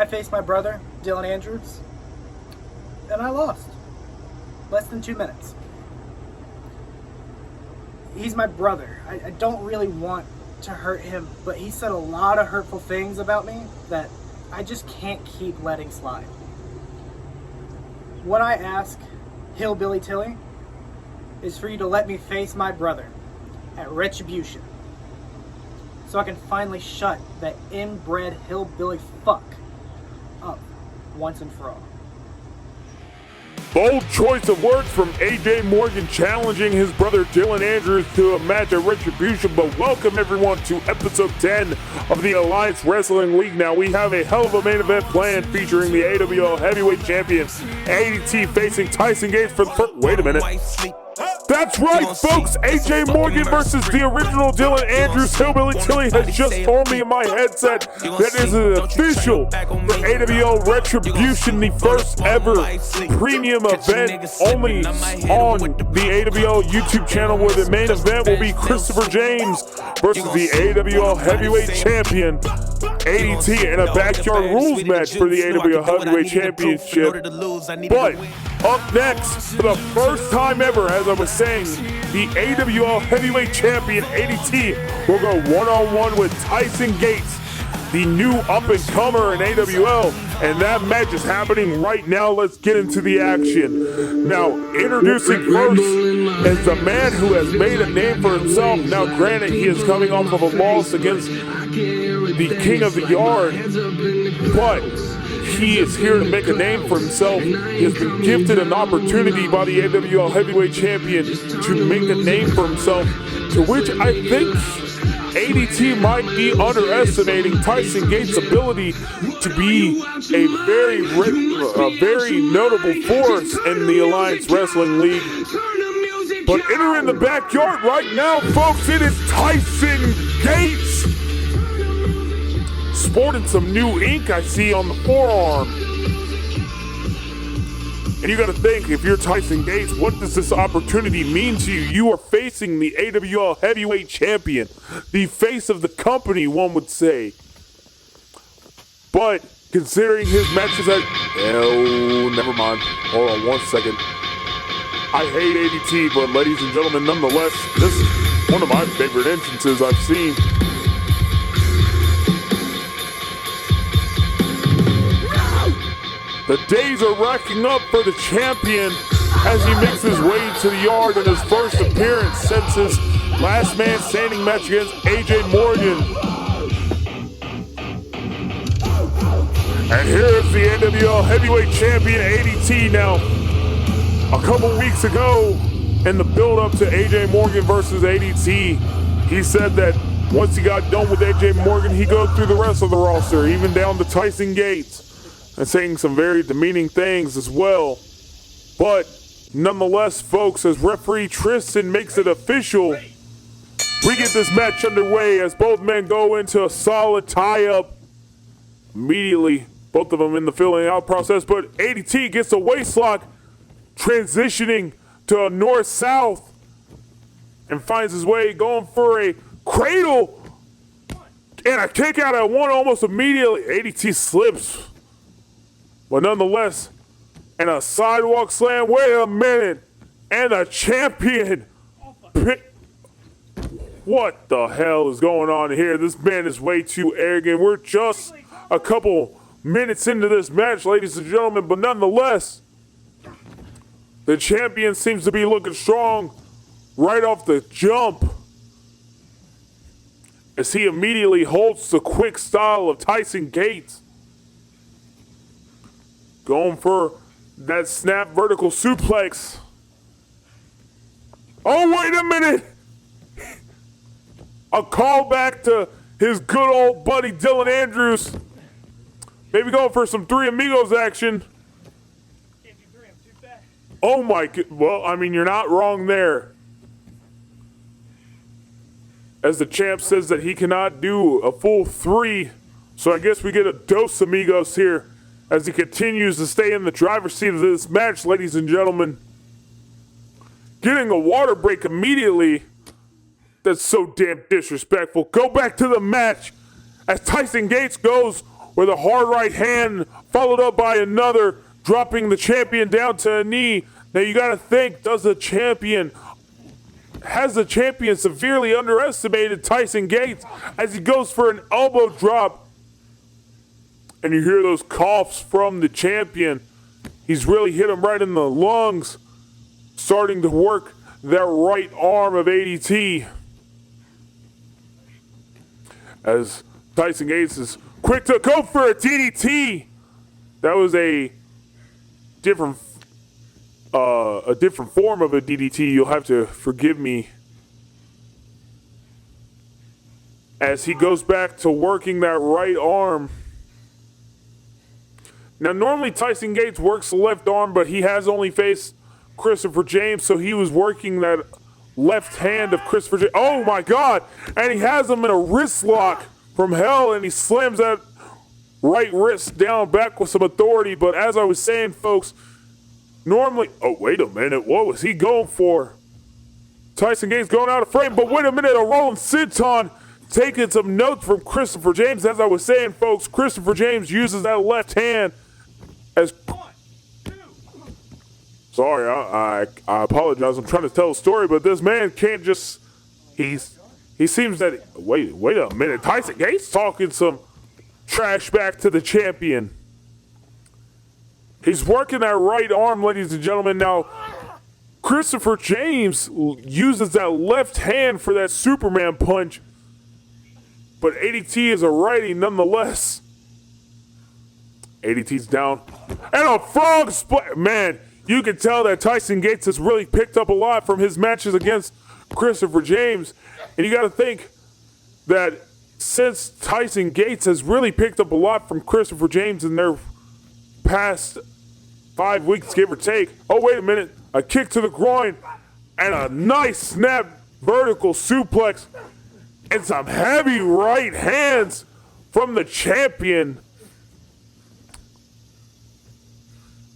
faced my brother, Dylan Andrews, and I lost. Less than 2 minutes. He's my brother. I don't really want to hurt him, but he said a lot of hurtful things about me that I just can't keep letting slide. What I ask, Hillbilly Tilly, is for you to let me face my brother at Retribution, so I can finally shut that inbred hillbilly fuck up once and for all. Bold choice of words from AJ Morgan challenging his brother Dylan Andrews to a match at Retribution. But welcome everyone to episode 10 of the Alliance Wrestling League. Now we have a hell of a main event planned featuring the AWL Heavyweight Champion ADT facing Tyson Gates for the first. Wait a minute. That's right, folks. AJ Morgan versus the original Dylan Andrews. Hillbilly Tilly has just told me in my headset that is an official for AWL Retribution, the first ever premium event only on the AWL YouTube channel, where the main event will be Christopher James versus the AWL Heavyweight Champion ADT in a backyard rules match for the AWL Heavyweight Championship. But up next, for the first time ever, as I was saying, the AWL Heavyweight Champion ADT will go one-on-one with Tyson Gates, the new up-and-comer in AWL, and that match is happening right now. Let's get into the action. Now, introducing first is the man who has made a name for himself. Now, granted, he is coming off of a loss against the King of the Yard, but he is here to make a name for himself. He has been gifted an opportunity by the AWL Heavyweight Champion to make a name for himself, to which I think ADT might be underestimating Tyson Gates' ability to be a very notable force in the Alliance Wrestling League. But entering the backyard right now, folks, it is Tyson Gates. Sporting some new ink, I see, on the forearm. And you gotta think, if you're Tyson Gates, what does this opportunity mean to you? You are facing the AWL Heavyweight Champion, the face of the company, one would say. But considering his matches at... Oh, never mind. Hold on 1 second. I hate ADT, but ladies and gentlemen, nonetheless, this is one of my favorite entrances I've seen. The days are racking up for the champion as he makes his way to the yard in his first appearance since his last man standing match against AJ Morgan. And here is the NWL Heavyweight Champion ADT. Now, a couple weeks ago in the build-up to AJ Morgan versus ADT, he said that once he got done with AJ Morgan, he'd go through the rest of the roster, even down to Tyson Gates, and saying some very demeaning things as well. But nonetheless, folks, as referee Tristan makes it official, we get this match underway as both men go into a solid tie-up immediately, both of them in the filling out process. But ADT gets a waistlock, transitioning to a north-south, and finds his way going for a cradle and a kick out at one almost immediately. ADT slips. But nonetheless, and a sidewalk slam. Wait a minute. And a champion. What the hell is going on here? This man is way too arrogant. We're just a couple minutes into this match, ladies and gentlemen. But nonetheless, the champion seems to be looking strong right off the jump, as he immediately holds the quick style of Tyson Gates, going for that snap vertical suplex. Oh, wait a minute. A callback to his good old buddy Dylan Andrews. Maybe going for some Three Amigos action. Can't do three, I'm too fat. Oh my God. Well, I mean, you're not wrong there. As the champ says that he cannot do a full three. So I guess we get a Dos Amigos here, as he continues to stay in the driver's seat of this match, ladies and gentlemen. Getting a water break immediately. That's so damn disrespectful. Go back to the match as Tyson Gates goes with a hard right hand, followed up by another, dropping the champion down to a knee. Now you got to think, has the champion severely underestimated Tyson Gates as he goes for an elbow drop? And you hear those coughs from the champion. He's really hit him right in the lungs, starting to work that right arm of ADT. As Tyson Gates is quick to go for a DDT. That was a different form of a DDT. You'll have to forgive me. As he goes back to working that right arm. Now, normally Tyson Gates works the left arm, but he has only faced Christopher James, so he was working that left hand of Christopher James. Oh my God! And he has him in a wrist lock from hell, and he slams that right wrist down back with some authority. But as I was saying, folks, normally, oh, wait a minute, what was he going for? Tyson Gates going out of frame, but wait a minute, a rolling senton, taking some notes from Christopher James. As I was saying, folks, Christopher James uses that left hand as... Sorry, I apologize. I'm trying to tell a story, but this man can't just... He seems that... Wait a minute. Tyson Gates talking some trash back to the champion. He's working that right arm, ladies and gentlemen. Now, Christopher James uses that left hand for that Superman punch, but ADT is a righty nonetheless. ADT's down. And a frog split. Man, you can tell that Tyson Gates has really picked up a lot from his matches against Christopher James. And you got to think that since Tyson Gates has really picked up a lot from Christopher James in their past 5 weeks, give or take. Oh, wait a minute. A kick to the groin and a nice snap vertical suplex and some heavy right hands from the champion.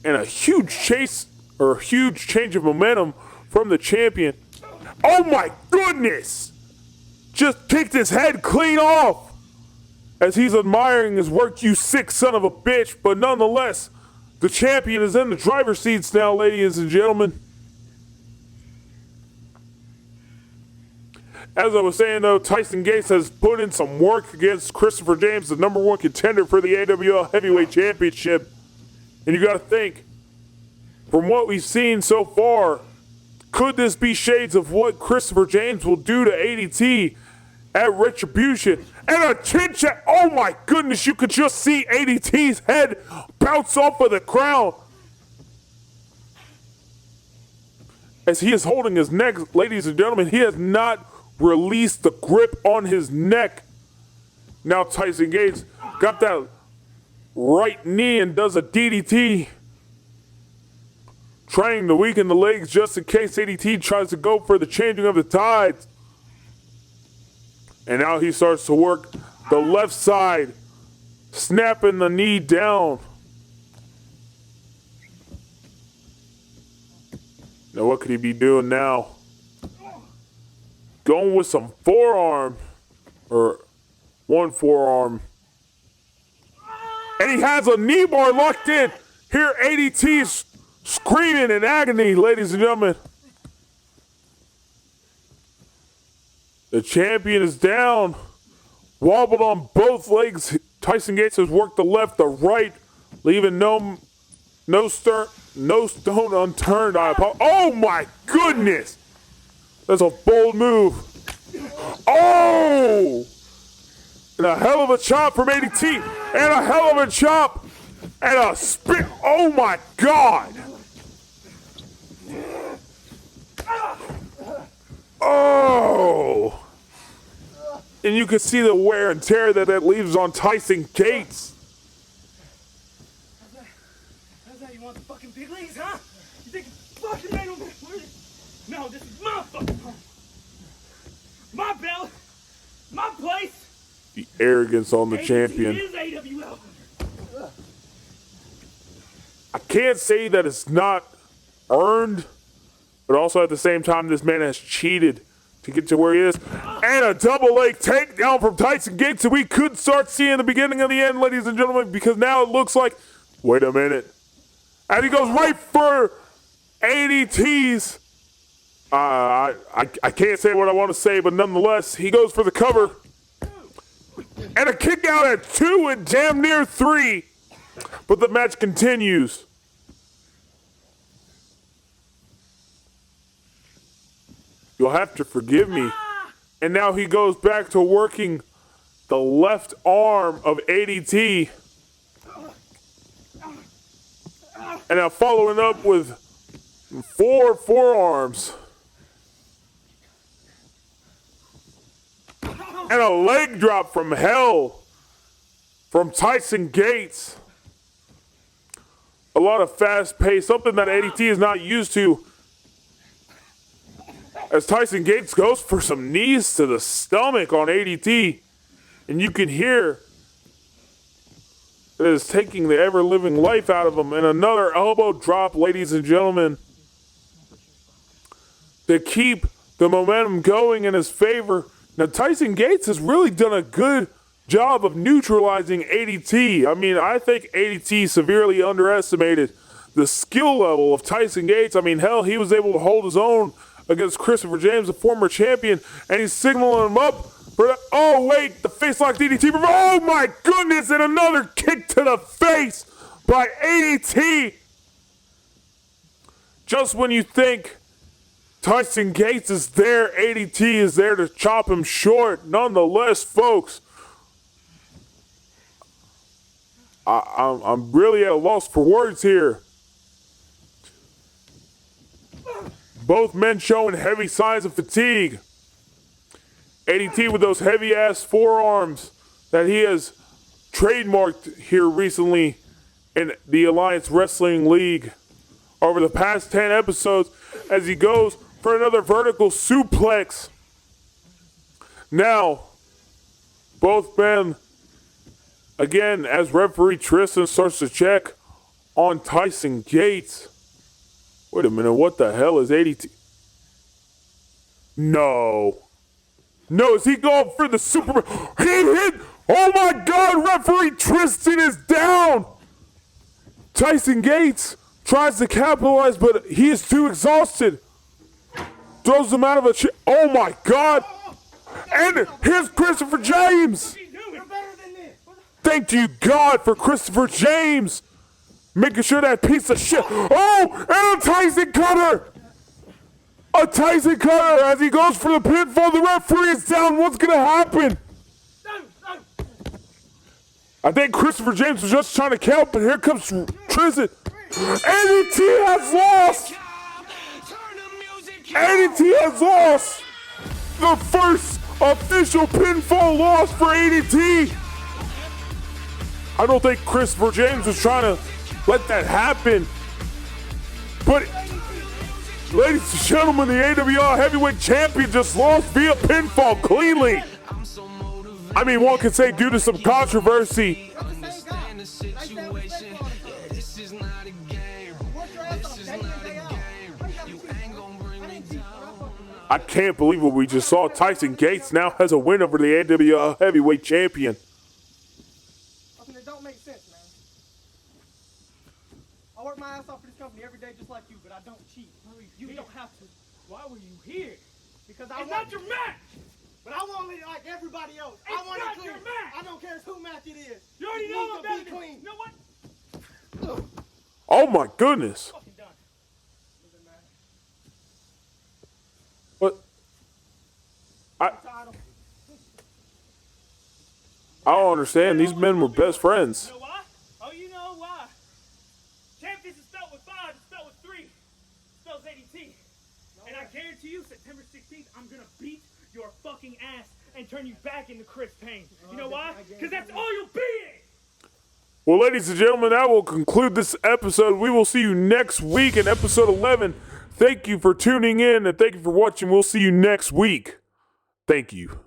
And a huge change of momentum from the champion. Oh my goodness! Just kicked his head clean off as he's admiring his work, you sick son of a bitch. But nonetheless, the champion is in the driver's seats now, ladies and gentlemen. As I was saying, though, Tyson Gates has put in some work against Christopher James, the #1 contender for the AWL Heavyweight Championship. And you got to think, from what we've seen so far, could this be shades of what Christopher James will do to ADT at Retribution? And a chin check. Oh my goodness, you could just see ADT's head bounce off of the crown as he is holding his neck, ladies and gentlemen. He has not released the grip on his neck. Now Tyson Gates got that right knee and does a DDT, trying to weaken the legs just in case ADT tries to go for the changing of the tides. And now he starts to work the left side, snapping the knee down. Now what could he be doing now? Going with some forearm, or one forearm. And he has a knee bar locked in. Here ADT is screaming in agony, ladies and gentlemen. The champion is down, wobbled on both legs. Tyson Gates has worked the left, the right, leaving no stone unturned. Oh my goodness! That's a bold move. Oh! And a hell of a chop from ADT. And a hell of a chop. And a spin. Oh my God. Oh. And you can see the wear and tear that leaves on Tyson Gates. How's that? You want the fucking big leagues, huh? You think it's fucking right over there? No, this is my fucking home. My belt. My place. The arrogance on the champion. Is AWL. I can't say that it's not earned, but also at the same time, this man has cheated to get to where he is. And And a double leg takedown from Tyson Gates, and we could start seeing the beginning of the end, ladies and gentlemen, because now it looks like, wait a minute. And he goes right for ADT's. I can't say what I want to say, but nonetheless, he goes for the cover. And a kick out at 2 and damn near 3. But the match continues. You'll have to forgive me. And now he goes back to working the left arm of ADT. And now following up with 4 forearms. And a leg drop from hell from Tyson Gates. A lot of fast pace, something that ADT is not used to. As Tyson Gates goes for some knees to the stomach on ADT. And you can hear it is taking the ever-living life out of him. And another elbow drop, ladies and gentlemen, to keep the momentum going in his favor. Now, Tyson Gates has really done a good job of neutralizing ADT. I mean, I think ADT severely underestimated the skill level of Tyson Gates. I mean, hell, he was able to hold his own against Christopher James, a former champion, and he's signaling him up for the, oh, wait, the face-lock DDT. Oh, my goodness, and another kick to the face by ADT. Just when you think Tyson Gates is there, ADT is there to chop him short. Nonetheless, folks, I'm really at a loss for words here. Both men showing heavy signs of fatigue. ADT with those heavy-ass forearms that he has trademarked here recently in the Alliance Wrestling League over the past 10 episodes as he goes for another vertical suplex. Now, both men, again, as referee Tristan starts to check on Tyson Gates. Wait a minute, what the hell is ADT? No, is he going for the super? He hit, oh my God, referee Tristan is down. Tyson Gates tries to capitalize, but he is too exhausted. Throws him out of a chair. Oh my God. And here's Christopher James. Thank you, God, for Christopher James. Making sure that piece of shit. Oh, and a Tyson cutter. A Tyson cutter as he goes for the pinfall. The referee is down. What's going to happen? I think Christopher James was just trying to count, but here comes Tristan. ADT has lost. ADT has lost. The first official pinfall loss for ADT. I don't think Christopher James was trying to let that happen. But, ladies and gentlemen, the AWL Heavyweight Champion just lost via pinfall cleanly. I mean, one could say due to some controversy. I can't believe what we just saw. Tyson Gates now has a win over the AWL Heavyweight Champion. It don't make sense, man. I work my ass off for this company every day just like you, but I don't cheat. You don't have to. Why were you here? Because it's not your match! But I want it like everybody else. I want it clean. I don't care whose match it is. You already know I'm better than you. know what? Oh my goodness. What? I don't understand. These men were best friends. You know why? Oh, you know why? Champions is spelled with 5, it's spelled with 3. It spells ADT. And I guarantee you, September 16th, I'm gonna beat your fucking ass and turn you back into Chris Payne. You know why? Because that's all you'll be in! Well, ladies and gentlemen, that will conclude this episode. We will see you next week in episode 11. Thank you for tuning in and thank you for watching. We'll see you next week. Thank you.